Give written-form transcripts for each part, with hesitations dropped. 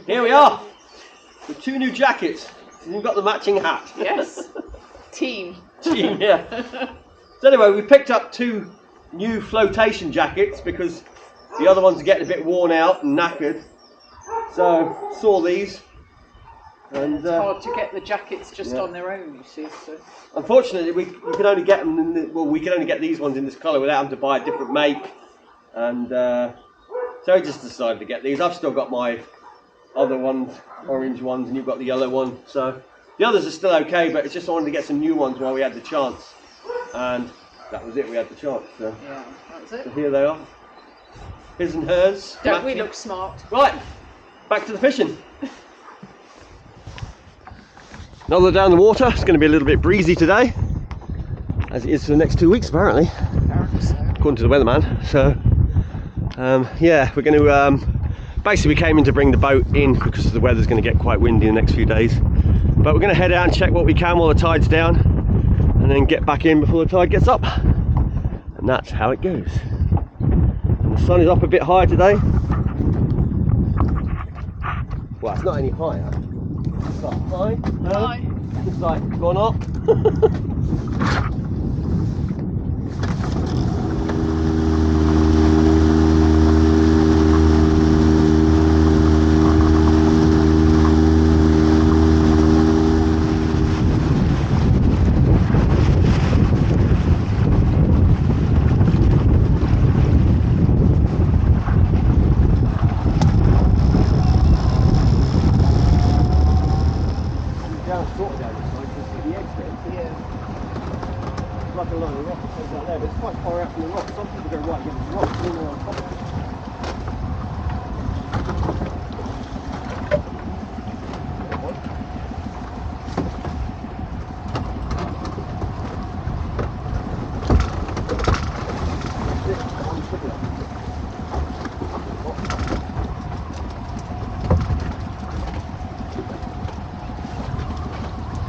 Here we are with 2 new jackets. And you've got the matching hat. Yes. Team. Team, yeah. So anyway, we picked up 2 new flotation jackets because the other ones are getting a bit worn out and knackered. So saw these. And it's hard to get the jackets just on their own, you see. So. Unfortunately, we can only get them. We can only get these ones in this colour without having to buy a different make. And so we just decided to get these. I've still got my other ones, orange ones, and you've got the yellow one. So the others are still okay, but it's just I wanted to get some new ones while we had the chance. And that was it. We had the chance. So, yeah, that's it. So here they are. His and hers. Don't we look smart? Right, back to the fishing. Another down the water. It's going to be a little bit breezy today, as it is for the next 2 weeks apparently. According to the weatherman. So yeah, we're going to basically we came in to bring the boat in because the weather's going to get quite windy in the next few days. But we're going to head out and check what we can while the tide's down, and then get back in before the tide gets up. And that's how it goes. And the sun is up a bit higher today. Well, it's not any higher. It's like high. High. It's like gone up.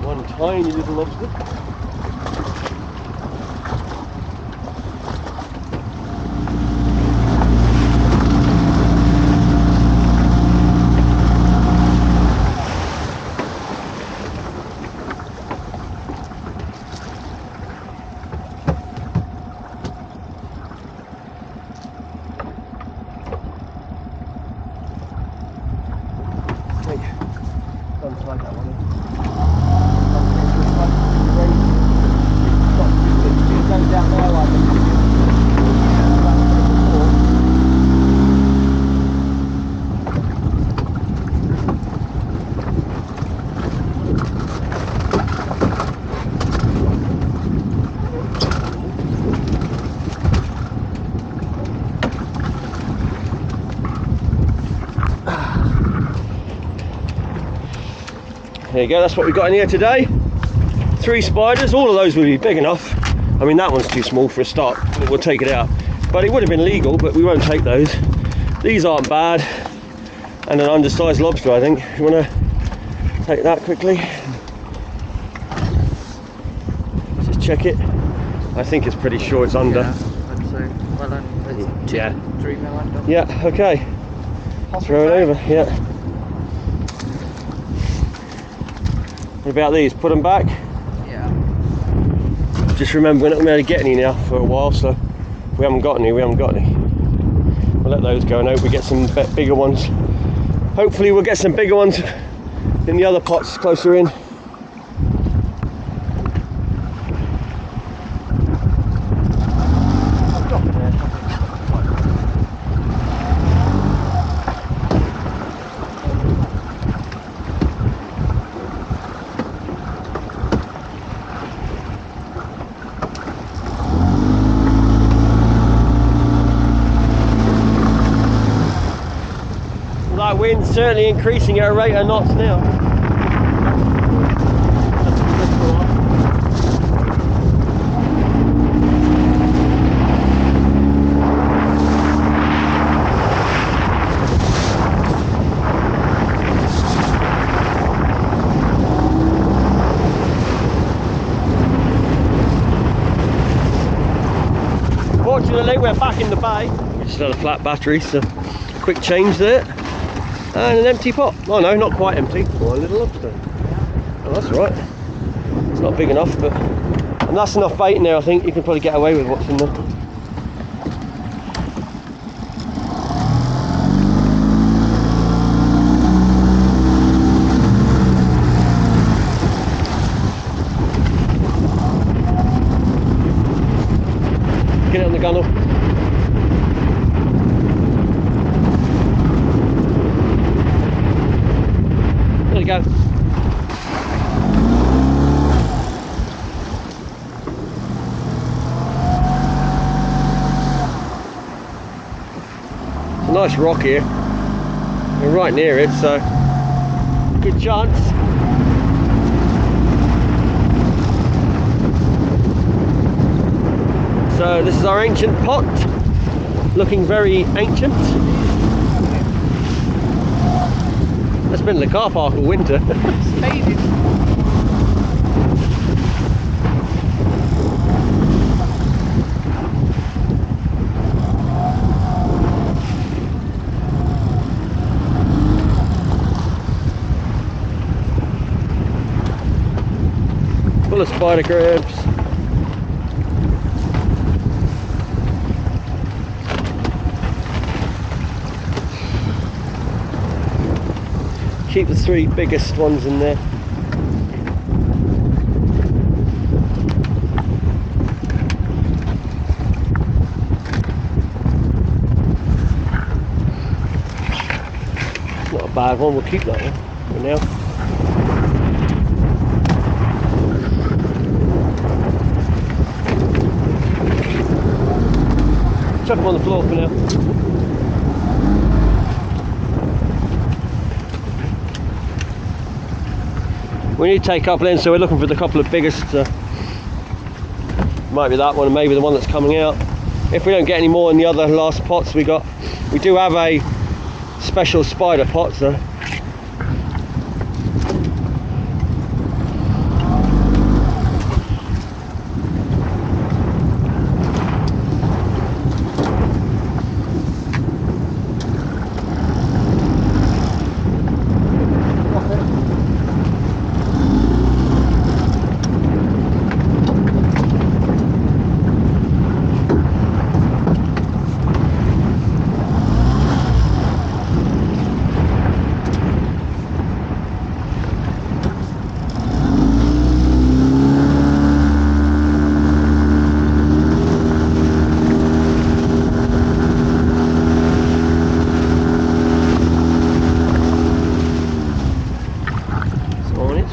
One tiny little lobster. There you go, that's what we've got in here today. 3 spiders, all of those will be big enough. I mean, that one's too small for a start, we'll take it out. But it would have been legal, but we won't take those. These aren't bad. And an undersized lobster, I think. You want to take that quickly? Just check it. I think it's pretty sure it's under. Yeah, I'd say. Well, and it's 3 mil under. Yeah, okay. Throw it over, yeah. What about these? Put them back? Yeah. Just remember, we're not going to be able to get any now for a while, so if we haven't got any, we haven't got any. We'll let those go and hope we get some bigger ones. Hopefully we'll get some bigger ones in the other pots closer in. Wind's certainly increasing at a rate of knots now. Fortunately, we're back in the bay. We just had a flat battery, so quick change there. And an empty pot. Oh no, not quite empty. One little lobster. Oh, that's all right. It's not big enough, but and that's enough bait in there. I think you can probably get away with what's in there. Get it on the gunnel. There you go. It's a nice rock here. We're right near it, so good chance. So this is our ancient pot, looking very ancient. It's been in the car park all winter. It's faded. Full of spider crabs. Keep the 3 biggest ones in there. Not a bad one, we'll keep that one for now. Chuck them on the floor for now. We need to take a couple in, so we're looking for the couple of biggest. Might be that one, and maybe the one that's coming out. If we don't get any more in the other last pots we got, we do have a special spider pot, so.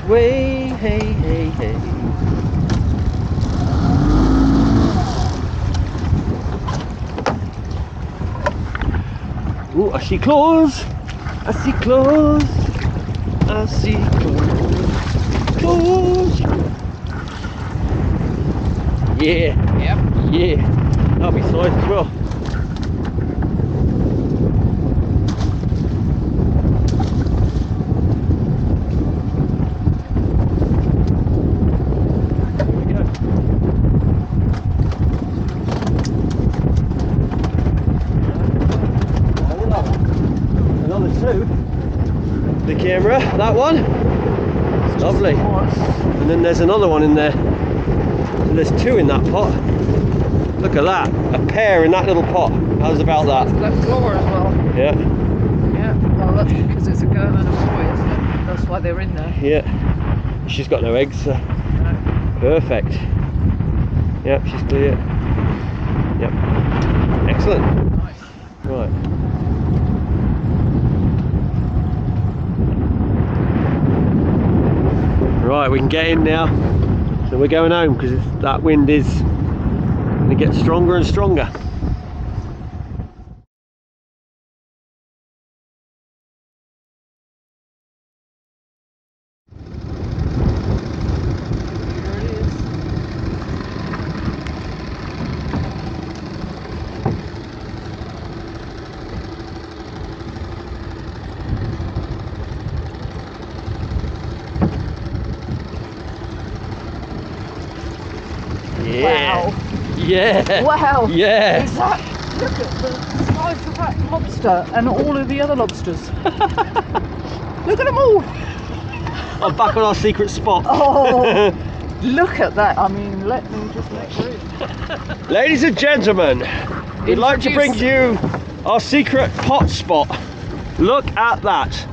Way, hey, hey, hey. Ooh, I see claws. I see claws. I see claws. Claws. Yeah. Yep. Yeah. That'll be size as well. The camera, that one, lovely. And then there's another one in there. So there's 2 in that pot. Look at that, a pair in that little pot. How's about that? Left claw as well. Yeah. Yeah, well that's because it's a girl and a boy, isn't it? That's why they're in there. Yeah. She's got no eggs, so No. perfect. Yep, she's clear. Yep. Excellent. Nice. Right. Right, we can get in now. So we're going home because that wind is going to get stronger and stronger. Yeah. Wow. Yeah. Wow. Yeah. Is that Look at the size of that lobster and all of the other lobsters. Look at them all. I'm back on our secret spot. Oh, look at that. I mean, let me just make room. Ladies and gentlemen, we'd like to bring to you our secret pot spot. Look at that.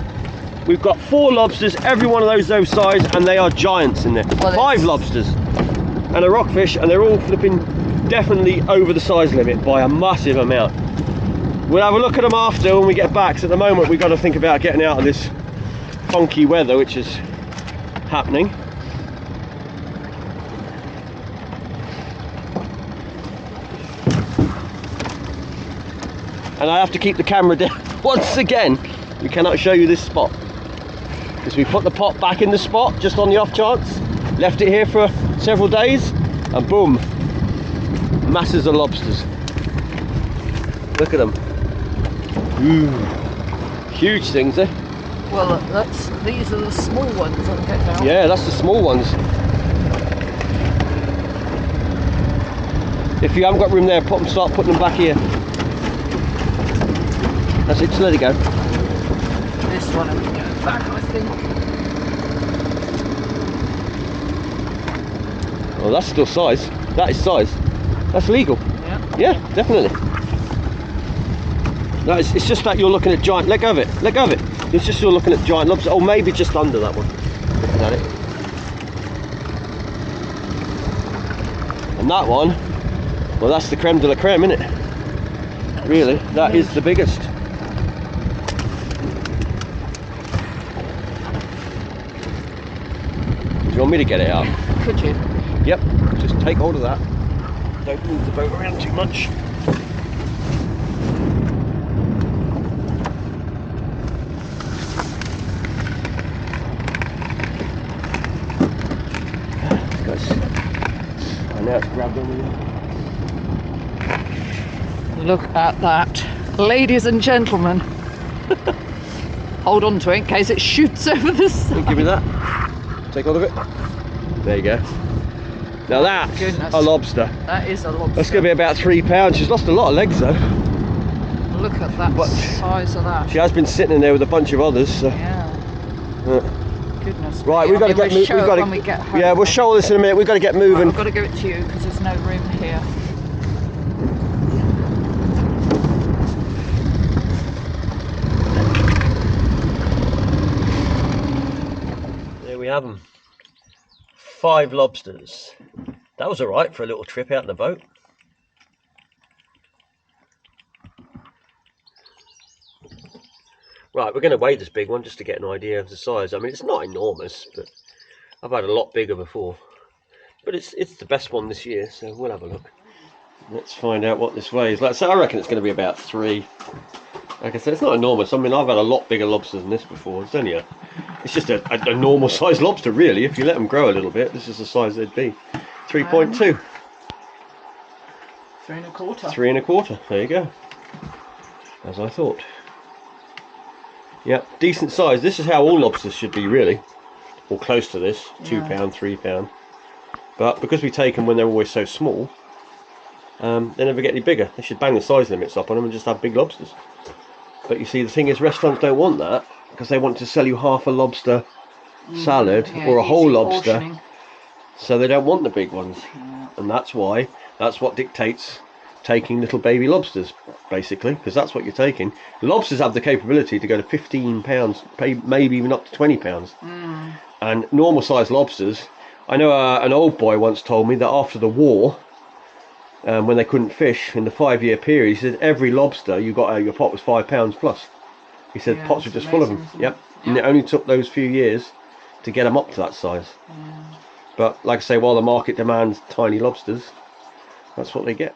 We've got 4 lobsters, every one of those size, and they are giants in there. Well, 5 lobsters and a rockfish, and they're all flipping definitely over the size limit by a massive amount. We'll have a look at them after when we get back, so at the moment we've got to think about getting out of this funky weather which is happening. And I have to keep the camera down once again. We cannot show you this spot because we put the pot back in the spot just on the off chance, left it here for several days, and boom, masses of lobsters. Look at them. Ooh, huge things, eh? Well, these are the small ones I'm getting out. Yeah, that's the small ones. If you haven't got room there, start putting them back here. That's it, just let it go. This one will go back, I think. Oh, that's still size. That is size. That's legal. Yeah. Yeah, definitely. No, it's just that you're looking at giant. Let go of it. Let go of it. It's just you're looking at giant lobster. Oh, maybe just under that one. Looking at it. And that one, well, that's the creme de la creme, isn't it? Really, that is the biggest. Do you want me to get it out? Could you? Yep, just take hold of that. Don't move the boat around too much. Guys, I know it's grabbed on me. Look at that. Ladies and gentlemen. Hold on to it in case it shoots over the side. Give me that. Take hold of it. There you go. Now that's a lobster. That is a lobster. That's going to be about 3 pounds. She's lost a lot of legs though. Look at that size of that. She has been sitting in there with a bunch of others. So. Yeah. Goodness. Right, we've got to get moving. When we get home. Yeah, we'll show all this in a minute. We've got to get moving. Right, I've got to give it to you because there's no room here. There we have them. 5 lobsters. That was alright for a little trip out in the boat. Right, we're going to weigh this big one just to get an idea of the size. I mean, it's not enormous, but I've had a lot bigger before. But it's the best one this year, so we'll have a look. Let's find out what this weighs. Like I said, I reckon it's going to be about 3. Like I said, it's not enormous. I mean, I've had a lot bigger lobsters than this before. It's just a normal size lobster, really. If you let them grow a little bit, this is the size they'd be. 3.2. 3 1/4. 3 1/4. There you go. As I thought. Yep, decent size. This is how all lobsters should be, really, or close to this. £2, £3. But because we take them when they're always so small, they never get any bigger. They should bang the size limits up on them and just have big lobsters. But you see, the thing is, restaurants don't want that because they want to sell you half a lobster salad or a whole lobster. Portioning. So they don't want the big ones, and that's why. That's what dictates taking little baby lobsters, basically, because that's what you're taking. The lobsters have the capability to go to £15, maybe even up to £20. And normal sized lobsters, I know an old boy once told me that after the war, when they couldn't fish in the 5-year period, he said every lobster you got out of your pot was £5 plus. He said pots were just full of them. Yep. And it only took those few years to get them up to that size. But like I say, while the market demands tiny lobsters, that's what they get.